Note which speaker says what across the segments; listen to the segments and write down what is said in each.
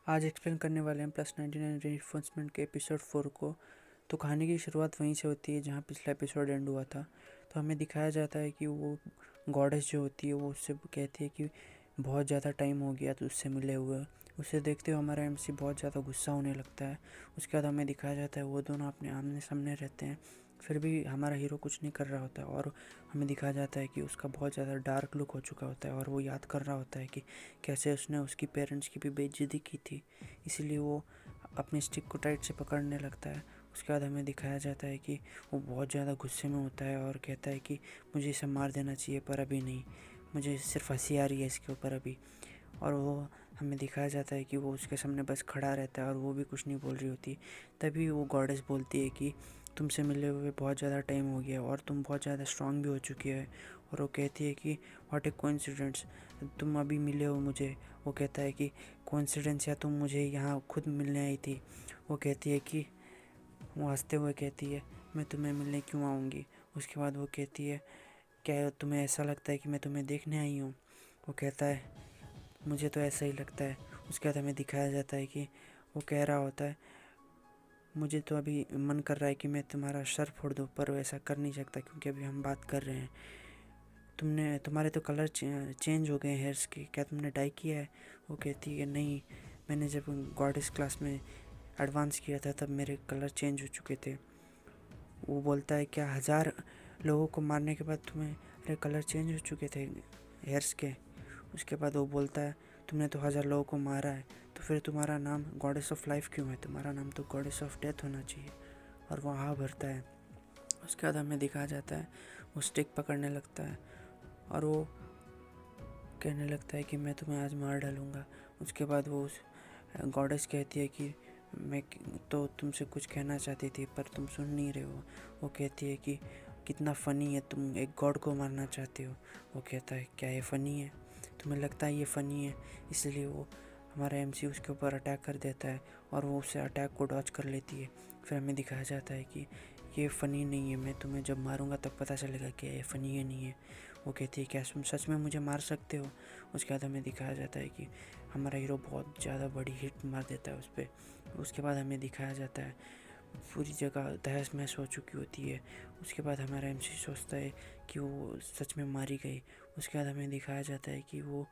Speaker 1: आज एक्सप्लेन करने वाले हैं +99 रीइंफोर्समेंट के एपिसोड 4 को। तो कहानी की शुरुआत वहीं से होती है जहाँ पिछला एपिसोड एंड हुआ था। तो हमें दिखाया जाता है कि वो गॉडेस जो होती है वो उससे कहती है कि बहुत ज़्यादा टाइम हो गया तो उससे मिले हुए। उसे देखते हुए हमारा एमसी बहुत ज़्यादा गुस्सा होने लगता है। उसके बाद हमें दिखाया जाता है वो दोनों अपने आमने सामने रहते हैं, फिर भी हमारा हीरो कुछ नहीं कर रहा होता है और हमें दिखाया जाता है कि उसका बहुत ज़्यादा डार्क लुक हो चुका होता है और वो याद कर रहा होता है कि कैसे उसने उसकी पेरेंट्स की भी बेइज्जती की थी। इसीलिए वो अपनी स्टिक को टाइट से पकड़ने लगता है। उसके बाद हमें दिखाया जाता है कि वो बहुत ज़्यादा गुस्से में होता है और कहता है कि मुझे इसे मार देना चाहिए पर अभी नहीं, मुझे सिर्फ हंसी आ रही है इसके ऊपर अभी। और वो हमें दिखाया जाता है कि वो उसके सामने बस खड़ा रहता है और वो भी कुछ नहीं बोल रही होती। तभी वो गॉडेस बोलती है कि तुमसे मिले हुए बहुत ज़्यादा टाइम हो गया और तुम बहुत ज़्यादा स्ट्रांग भी हो चुकी है। और वो कहती है कि व्हाट ए कोइंसिडेंस, तुम अभी मिले हो मुझे। वो कहता है कि कोइंसिडेंस या तुम मुझे यहाँ खुद मिलने आई थी। वो कहती है कि वो हंसते हुए कहती है मैं तुम्हें मिलने क्यों आऊँगी। उसके बाद वो कहती है क्या तुम्हें ऐसा लगता है कि मैं तुम्हें देखने आई हूँ। वो कहता है मुझे तो ऐसा ही लगता है। उसके बाद हमें दिखाया जाता है कि वो कह रहा होता है मुझे तो अभी मन कर रहा है कि मैं तुम्हारा सर फोड़ दूँ, पर वैसा कर नहीं सकता क्योंकि अभी हम बात कर रहे हैं। तुम्हारे तो कलर चेंज हो गए हेयर्स के, क्या तुमने डाई किया है। वो कहती है नहीं, मैंने जब गॉडेस क्लास में एडवांस किया था तब मेरे कलर चेंज हो चुके थे। वो बोलता है क्या 1000 लोगों को मारने के बाद तुम्हारे कलर चेंज हो चुके थे हेयर्स के। उसके बाद वो बोलता है तुमने तो 1000 लोगों को मारा है तो फिर तुम्हारा नाम गॉडेस ऑफ लाइफ क्यों है, तुम्हारा नाम तो गॉडेस ऑफ डेथ होना चाहिए। और वो हाँ भरता है। उसके बाद हमें दिखाया जाता है वो स्टिक पकड़ने लगता है और वो कहने लगता है कि मैं तुम्हें आज मार डालूँगा। उसके बाद वो उस गॉडेस कहती है कि मैं तो तुमसे कुछ कहना चाहती थी पर तुम सुन नहीं रहे हो। वो कहती है कि कितना फ़नी है, तुम एक गॉड को मारना चाहते हो। वो कहता है क्या ये फ़नी है, तुम्हें लगता है ये फ़नी है। इसलिए वो हमारा एमसी उसके ऊपर अटैक कर देता है और वो उससे अटैक को डॉज कर लेती है। फिर हमें दिखाया जाता है कि ये फ़नी नहीं है, मैं तुम्हें जब मारूंगा तब पता चलेगा कि ये फ़नी है नहीं है। वो कहती है क्या तुम सच में मुझे मार सकते हो। उसके बाद हमें दिखाया जाता है कि हमारा हीरो बहुत ज़्यादा बड़ी हिट मार देता है उस पर। उसके बाद हमें दिखाया जाता है पूरी जगह तहस महस हो चुकी होती है। उसके बाद हमारा एमसी सोचता है कि वो सच में मारी गई। उसके बाद हमें दिखाया जाता है कि वो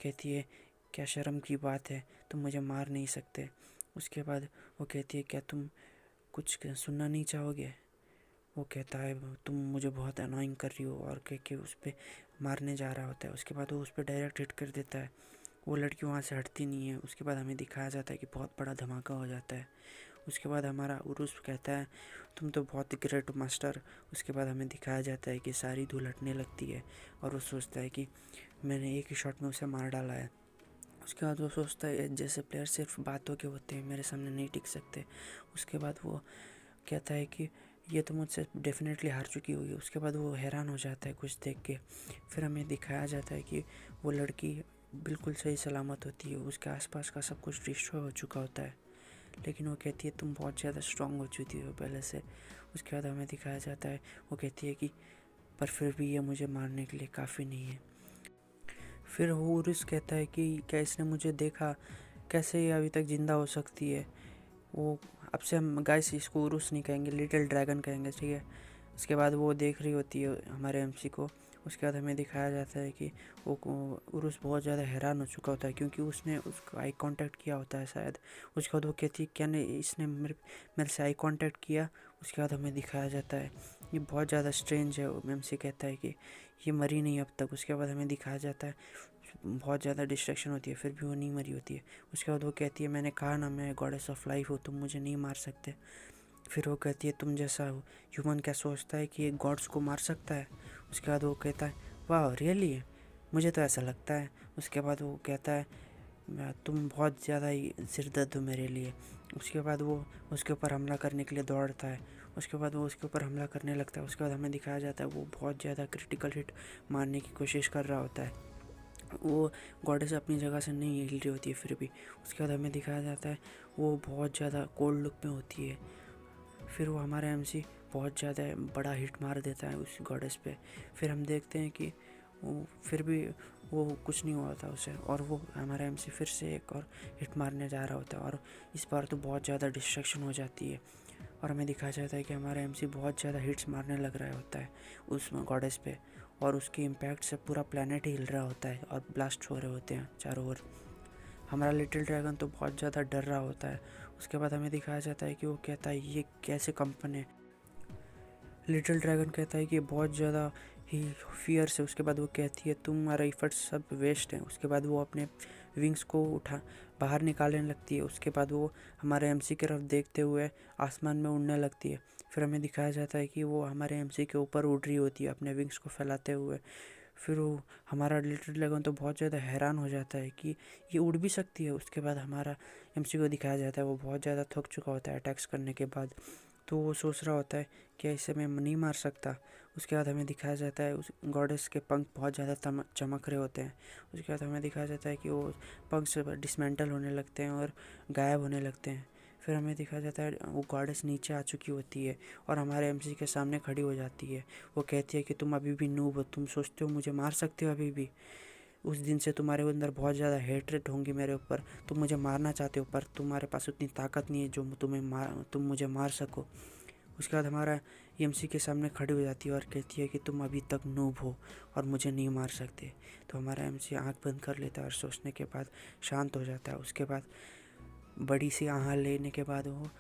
Speaker 1: कहती है क्या शर्म की बात है, तुम मुझे मार नहीं सकते। उसके बाद वो कहती है क्या तुम कुछ सुनना नहीं चाहोगे। वो कहता है तुम मुझे बहुत अनोइंग कर रही हो और कह के उस पर मारने जा रहा होता है। उसके बाद वो उस पर डायरेक्ट हिट कर देता है। वो लड़की वहाँ से हटती नहीं है। उसके बाद हमें दिखाया जाता है कि बहुत बड़ा धमाका हो जाता है। उसके बाद हमारा उरुस कहता है तुम तो बहुत ग्रेट मास्टर। उसके बाद हमें दिखाया जाता है कि सारी धूल हटने लगती है और वो सोचता है कि मैंने एक ही शॉट में उसे मार डाला है। उसके बाद वो सोचता है जैसे प्लेयर सिर्फ बातों के होते हैं, मेरे सामने नहीं टिक सकते। उसके बाद वो कहता है कि ये तो मुझसे डेफिनेटली हार चुकी होगी। उसके बाद वो हैरान हो जाता है कुछ देख के। फिर हमें दिखाया जाता है कि वो लड़की बिल्कुल सही सलामत होती है, उसके आसपास का सब कुछ डिस्ट्रॉय हो चुका होता है, लेकिन वो कहती है तुम बहुत ज़्यादा स्ट्रांग हो चुकी हो पहले से। उसके बाद हमें दिखाया जाता है वो कहती है कि पर फिर भी ये मुझे मारने के लिए काफ़ी नहीं है। फिर हुरुस कहता है कि क्या इसने मुझे देखा, कैसे ये अभी तक ज़िंदा हो सकती है। वो अब से हम गाइस इसको उरुस नहीं कहेंगे, लिटिल ड्रैगन कहेंगे, ठीक है। उसके बाद वो देख रही होती है हमारे एमसी को। उसके बाद हमें दिखाया जाता है कि वो उरुस बहुत ज़्यादा हैरान हो चुका होता है क्योंकि उसने उसका आई कांटेक्ट किया होता है शायद। उसके बाद वो कहती है क्या नहीं इसने मेरे से आई कांटेक्ट किया। उसके बाद हमें दिखाया जाता है ये बहुत ज़्यादा स्ट्रेंज है। एमसी कहता है कि ये मरी नहीं अब तक। उसके बाद हमें दिखाया जाता है बहुत ज़्यादा डिस्ट्रैक्शन होती है फिर भी वो नहीं मरी होती है। उसके बाद वो कहती है मैंने कहा ना मैं गॉडेस ऑफ लाइफ हूँ, तुम मुझे नहीं मार सकते। फिर वो कहती है तुम जैसा ह्यूमन क्या सोचता है कि एक गॉड्स को मार सकता है। उसके बाद वो कहता है वाह रियली, मुझे तो ऐसा लगता है। उसके बाद वो कहता है तुम बहुत ज़्यादा ही सिर दर्द हो मेरे लिए। उसके बाद वो उसके ऊपर हमला करने के लिए दौड़ता है। उसके बाद वो उसके ऊपर हमला करने लगता है। उसके बाद हमें दिखाया जाता है वो बहुत ज़्यादा क्रिटिकल हिट मारने की कोशिश कर रहा होता है। वो गॉडेस अपनी जगह से नहीं हिल रही होती है फिर भी। उसके बाद हमें दिखाया जाता है वो बहुत ज़्यादा कोल्ड लुक में होती है। फिर वो हमारा एमसी बहुत ज़्यादा बड़ा हिट मार देता है उस गॉडेस पे। फिर हम देखते हैं कि फिर भी वो कुछ नहीं हुआ था उसे, और वो हमारा एमसी फिर से एक और हिट मारने जा रहा होता है, और इस बार तो बहुत ज़्यादा डिस्ट्रैक्शन हो जाती है और हमें दिखाया जाता है कि हमारा एमसी बहुत ज़्यादा हिट्स मारने लग रहा होता है उस गॉडेस पे, और उसके इम्पैक्ट से पूरा प्लेनेट ही हिल रहा होता है और ब्लास्ट हो रहे होते हैं चारों ओर। हमारा लिटिल ड्रैगन तो बहुत ज़्यादा डर रहा होता है। उसके बाद हमें दिखाया जाता है कि वो कहता है ये कैसे कंपन है। लिटिल ड्रैगन कहता है कि बहुत ज़्यादा ही फियर से। उसके बाद वो कहती है तुम्हारा एफर्ट्स सब वेस्ट हैं। उसके बाद वो अपने विंग्स को उठा बाहर निकालने लगती है। उसके बाद वो हमारे एमसी की तरफ देखते हुए आसमान में उड़ने लगती है। फिर हमें दिखाया जाता है कि वो हमारे एमसी के ऊपर उड़ रही होती है अपने विंग्स को फैलाते हुए। फिर वो हमारा लिटिल ड्रैगन तो बहुत ज़्यादा हैरान हो जाता है कि ये उड़ भी सकती है। उसके बाद हमारा एमसी को दिखाया जाता है वो बहुत ज़्यादा थक चुका होता है अटैक्स करने के बाद, तो वो सोच रहा होता है कि इसे मैं नहीं मार सकता। उसके बाद हमें दिखाया जाता है उस गॉडेस के पंख बहुत ज़्यादा चमक रहे होते हैं। उसके बाद हमें दिखाया जाता है कि वो पंख से डिसमेंटल होने लगते हैं और गायब होने लगते हैं। फिर हमें दिखाया जाता है वो गॉडेस नीचे आ चुकी होती है और हमारे एमसी के सामने खड़ी हो जाती है। वो कहती है कि तुम अभी भी नूब हो, तुम सोचते हो मुझे मार सकते हो अभी भी। उस दिन से तुम्हारे अंदर बहुत ज़्यादा हेट्रेट होंगी मेरे ऊपर, तुम मुझे मारना चाहते हो पर तुम्हारे पास उतनी ताकत नहीं है जो तुम मुझे मार सको। उसके बाद हमारा एमसी के सामने खड़ी हो जाती है और कहती है कि तुम अभी तक नूब हो और मुझे नहीं मार सकते। तो हमारा एमसी आंख बंद कर लेता है और सोचने के बाद शांत हो जाता है। उसके बाद बड़ी सी आह लेने के बाद वो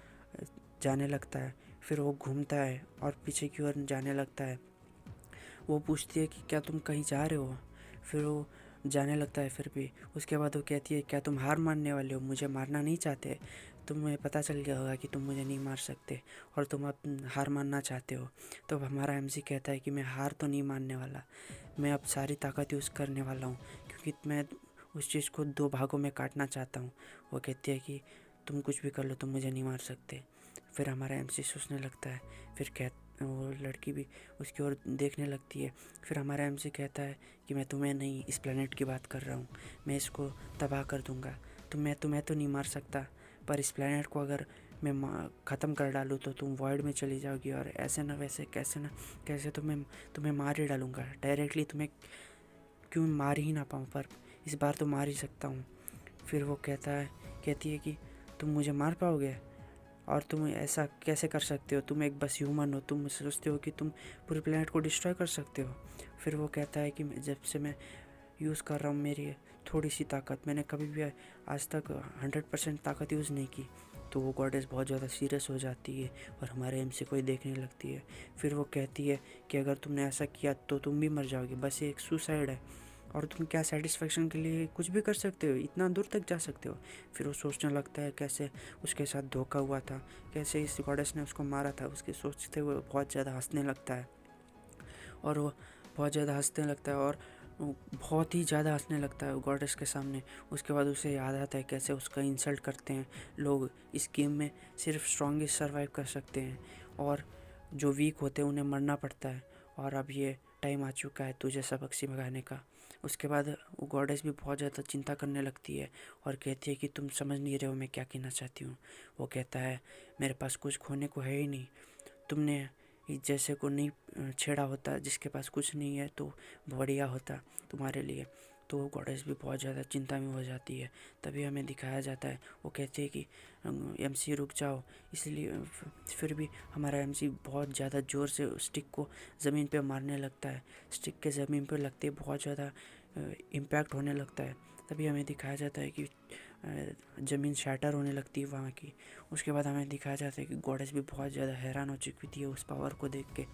Speaker 1: जाने लगता है। फिर वो घूमता है और पीछे की ओर जाने लगता है। वो पूछती है कि क्या तुम कहीं जा रहे हो। फिर वो जाने लगता है फिर भी। उसके बाद वो कहती है क्या तुम हार मानने वाले हो, मुझे मारना नहीं चाहते। तुम्हें पता चल गया होगा कि तुम मुझे नहीं मार सकते और तुम अब हार मानना चाहते हो। तो अब हमारा एमसी कहता है कि मैं हार तो नहीं मानने वाला, मैं अब सारी ताकत यूज़ करने वाला हूँ क्योंकि मैं उस चीज़ को दो भागों में काटना चाहता हूँ। वो कहती है कि तुम कुछ भी कर लो तुम मुझे नहीं मार सकते। फिर हमारा एमसी सोचने लगता है। फिर वो लड़की भी उसकी ओर देखने लगती है। फिर हमारा एमसी कहता है कि मैं तुम्हें नहीं, इस प्लेनेट की बात कर रहा हूँ, मैं तबाह कर दूँगा। तुम्हें तो नहीं मार सकता पर इस प्लेनेट को अगर मैं ख़त्म कर डालूँ तो तुम वॉइड में चली जाओगी और ऐसे ना वैसे कैसे ना कैसे तुम्हें मार ही डालूँगा डायरेक्टली। तुम्हें क्यों मार ही ना पाऊँ पर इस बार तो मार ही सकता हूँ। फिर वो कहती है कि तुम मुझे मार पाओगे और तुम ऐसा कैसे कर सकते हो, तुम एक बस ह्यूमन हो, तुम सोचते हो कि तुम पूरे प्लेनेट को डिस्ट्रॉय कर सकते हो। फिर वो कहता है कि जब से मैं यूज़ कर रहा हूँ मेरी थोड़ी सी ताकत, मैंने कभी भी आज तक 100% ताकत यूज़ नहीं की। तो वो गॉडेस बहुत ज़्यादा सीरियस हो जाती है और हमारे एम से कोई देखने लगती है। फिर वो कहती है कि अगर तुमने ऐसा किया तो तुम भी मर जाओगे, बस ये एक सुसाइड है और तुम क्या सेटिस्फेक्शन के लिए कुछ भी कर सकते हो, इतना दूर तक जा सकते हो। फिर वो सोचने लगता है कैसे उसके साथ धोखा हुआ था, कैसे इस गॉडेस ने उसको मारा था। उसके सोचते हुए बहुत ज़्यादा हंसने लगता है और वो बहुत ज़्यादा हंसने लगता है और बहुत ही ज़्यादा हंसने लगता है गॉडेस के सामने। उसके बाद उसे याद आता है कैसे उसका इंसल्ट करते हैं लोग। इस गेम में सिर्फ स्ट्रॉन्गेस्ट सर्वाइव कर सकते हैं और जो वीक होते हैं उन्हें मरना पड़ता है और अब ये टाइम आ चुका है तुझे सबक सिखाने का। उसके बाद वो गॉडेस भी बहुत ज़्यादा चिंता करने लगती है और कहती है कि तुम समझ नहीं रहे हो मैं क्या कहना चाहती हूँ। वो कहता है मेरे पास कुछ खोने को है ही नहीं, तुमने इस जैसे को नहीं छेड़ा होता जिसके पास कुछ नहीं है तो बढ़िया होता तुम्हारे लिए। तो वो गॉडेस भी बहुत ज़्यादा चिंता में हो जाती है। तभी हमें दिखाया जाता है वो कहती है कि एमसी रुक जाओ। इसलिए फिर भी हमारा एमसी बहुत ज़्यादा ज़ोर से स्टिक को ज़मीन पे मारने लगता है। स्टिक के ज़मीन पे लगते बहुत ज़्यादा इम्पैक्ट होने लगता है। तभी हमें दिखाया जाता है कि ज़मीन शैटर होने लगती है वहाँ की। उसके बाद हमें दिखाया जाता है कि गॉडेस भी बहुत ज़्यादा हैरान हो चुकी थी उस पावर को देख के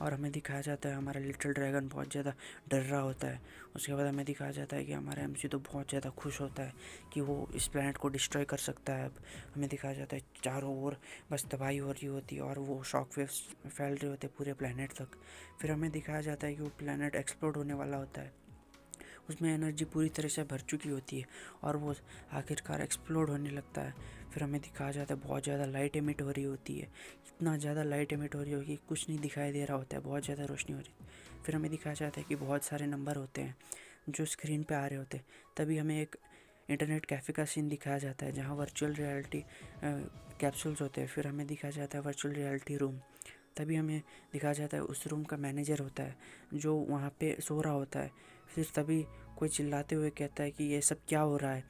Speaker 1: और हमें दिखाया जाता है हमारा लिटिल ड्रैगन बहुत ज़्यादा डर रहा होता है। उसके बाद हमें दिखाया जाता है कि हमारा एमसी तो बहुत ज़्यादा खुश होता है कि वो इस प्लेनेट को डिस्ट्रॉय कर सकता है। अब हमें दिखाया जाता है चारों ओर बस तबाही हो रही होती है और वो शॉक वेव्स फैल रहे होते हैं पूरे प्लेनेट तक। फिर हमें दिखाया जाता है कि वो प्लेनेट एक्सप्लोड होने वाला होता है, उसमें एनर्जी पूरी तरह से भर चुकी होती है और वो आखिरकार एक्सप्लोड होने लगता है। फिर हमें दिखाया जाता है बहुत ज़्यादा लाइट एमिट हो रही होती है, इतना ज़्यादा लाइट एमिट हो रही होगी कुछ नहीं दिखाई दे रहा होता है, बहुत ज़्यादा रोशनी हो रही है। फिर हमें दिखाया जाता है कि बहुत सारे नंबर होते हैं जो स्क्रीन पे आ रहे होते हैं। तभी हमें एक इंटरनेट कैफ़े का सीन दिखाया जाता है जहाँ वर्चुअल रियलिटी कैप्सूल्स होते हैं। फिर हमें दिखाया जाता है वर्चुअल रियलिटी रूम। तभी हमें दिखाया जाता है उस रूम का मैनेजर होता है जो वहाँ पे सो रहा होता है। फिर तभी कोई चिल्लाते हुए कहता है कि ये सब क्या हो रहा है,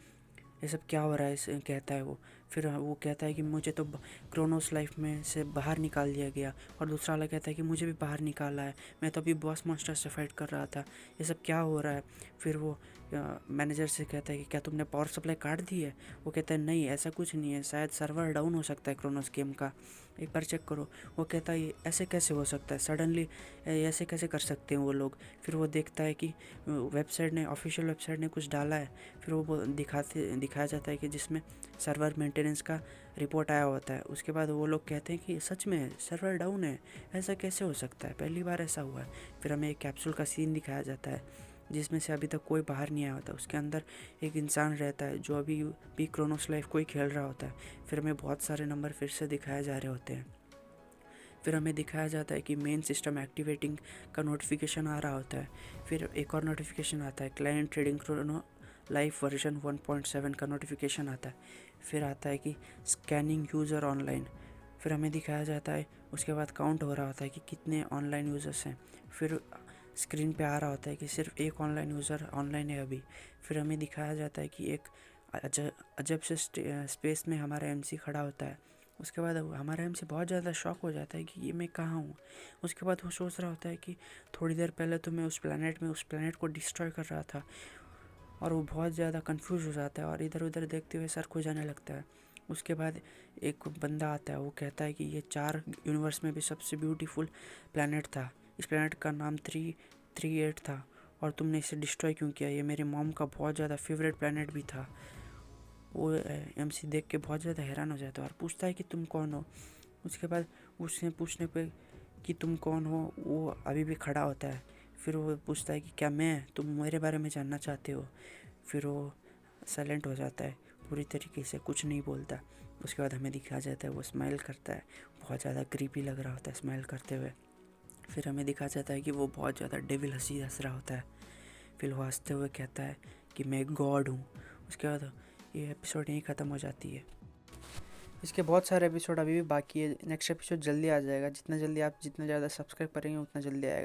Speaker 1: ये सब क्या हो रहा है, इसे कहता है वो। फिर वो कहता है कि मुझे तो क्रोनोस लाइफ में से बाहर निकाल दिया गया, और दूसरा वाला कहता है कि मुझे भी बाहर निकाला है, मैं तो अभी बॉस मॉन्स्टर से फाइट कर रहा था, ये सब क्या हो रहा है। फिर वो मैनेजर से कहता है कि क्या तुमने पावर सप्लाई काट दी है। वो कहता है नहीं, ऐसा कुछ नहीं है, शायद सर्वर डाउन हो सकता है क्रोनोस गेम का, एक बार चेक करो। वो कहता है ये ऐसे कैसे हो सकता है, सडनली ऐसे कैसे कर सकते हैं वो लोग। फिर वो देखता है कि वेबसाइट ने, ऑफिशियल वेबसाइट ने कुछ डाला है। फिर वो दिखाया जाता है कि जिसमें सर्वर मेंटेनेंस का रिपोर्ट आया होता है। उसके बाद वो लोग कहते हैं कि सच में सर्वर डाउन है, ऐसा कैसे हो सकता है, पहली बार ऐसा हुआ है। फिर हमें एक कैप्सूल का सीन दिखाया जाता है जिसमें से अभी तक कोई बाहर नहीं आया होता। उसके अंदर एक इंसान रहता है जो अभी भी क्रोनोस लाइफ को ही खेल रहा होता है। फिर हमें बहुत सारे नंबर फिर से दिखाए जा रहे होते हैं। फिर हमें दिखाया जाता है कि मेन सिस्टम एक्टिवेटिंग का नोटिफिकेशन आ रहा होता है। फिर एक और नोटिफिकेशन आता है, client trading Chrono life version 1.7 का नोटिफिकेशन आता है। फिर आता है कि स्कैनिंग यूज़र ऑनलाइन। फिर हमें दिखाया जाता है, उसके बाद काउंट हो रहा होता है कि कितने ऑनलाइन यूज़र्स हैं। फिर स्क्रीन पे आ रहा होता है कि सिर्फ एक ऑनलाइन यूज़र ऑनलाइन है अभी। फिर हमें दिखाया जाता है कि एक अजब से स्पेस में हमारा एमसी खड़ा होता है। उसके बाद हमारा एमसी बहुत ज़्यादा शॉक हो जाता है कि ये मैं कहाँ हूँ। उसके बाद वो सोच रहा होता है कि थोड़ी देर पहले तो मैं उस प्लानट को डिस्ट्रॉय कर रहा था, और वो बहुत ज़्यादा कंफ्यूज हो जाता है और इधर उधर देखते हुए सर खो जाने लगता है। उसके बाद एक बंदा आता है, वो कहता है कि ये 4 यूनिवर्स में भी सबसे ब्यूटीफुल प्लानट था, इस प्लानट का नाम 338 था, और तुमने इसे डिस्ट्रॉय क्यों किया, ये मेरी मॉम का बहुत ज़्यादा फेवरेट प्लानट भी था। वो एमसी देख के बहुत ज़्यादा हैरान हो जाता है और पूछता है कि तुम कौन हो। उसके बाद उसने पूछने पे कि तुम कौन हो, वो अभी भी खड़ा होता है। फिर वो पूछता है कि क्या तुम मेरे बारे में जानना चाहते हो। फिर वो साइलेंट हो जाता है, पूरी तरीके से कुछ नहीं बोलता। उसके बाद हमें दिखाया जाता है वो स्माइल करता है, बहुत ज़्यादा क्रीपी लग रहा होता है स्माइल करते हुए। फिर हमें दिखाया जाता है कि वो बहुत ज़्यादा डेविल हंस रहा होता है। फिर वो हंसते हुए कहता है कि मैं गॉड हूँ। उसके बाद ये एपिसोड यहीं ख़त्म हो जाती है। इसके बहुत सारे एपिसोड अभी भी बाकी है, नेक्स्ट एपिसोड जल्दी आ जाएगा। जितना ज़्यादा सब्सक्राइब करेंगे उतना जल्दी आएगा।